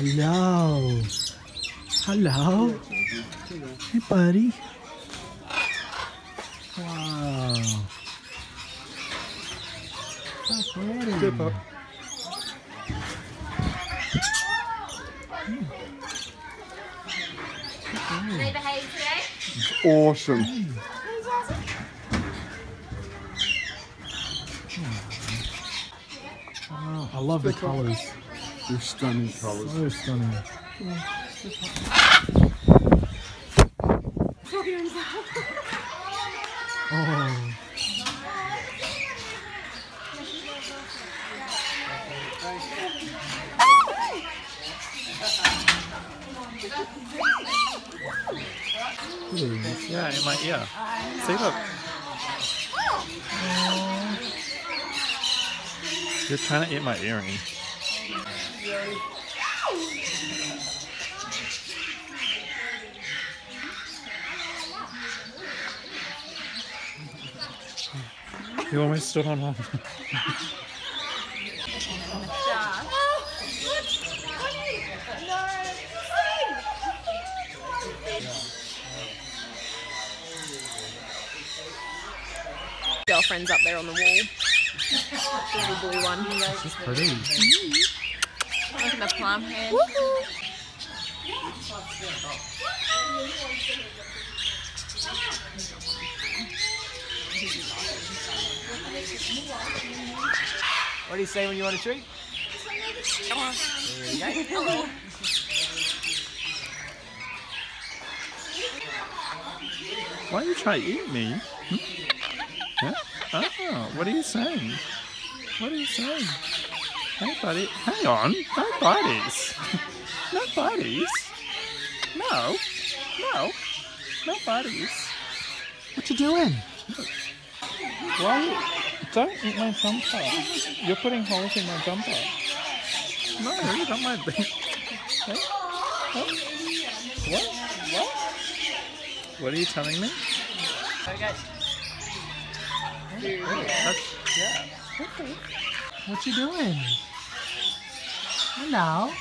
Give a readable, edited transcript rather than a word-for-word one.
Hello. Hello. Hey, buddy. Wow. So pretty. Good pup. They behave today? Awesome. Oh, I love the colors. They're stunning colours. So stunning. Oh. Yeah, in my ear. See, look. You're trying to eat my earring. You almost stood on one. Girlfriend's up there on the wall. The little blue one. This is pretty. Look at the plum hand. What do you say when you want a treat? There you go. Why are you trying to eat me? Hmm? Yeah? Oh, what are you saying? What are you saying? Hey, buddy. Hang on. No buddies. No buddies. No. No. No buddies. What you doing? Why? Don't eat my jumper. You're putting holes in my jumper. No, you don't mind. Hey? What? What? What? What are you telling me? Okay. That's, yeah. What you doing? Hello.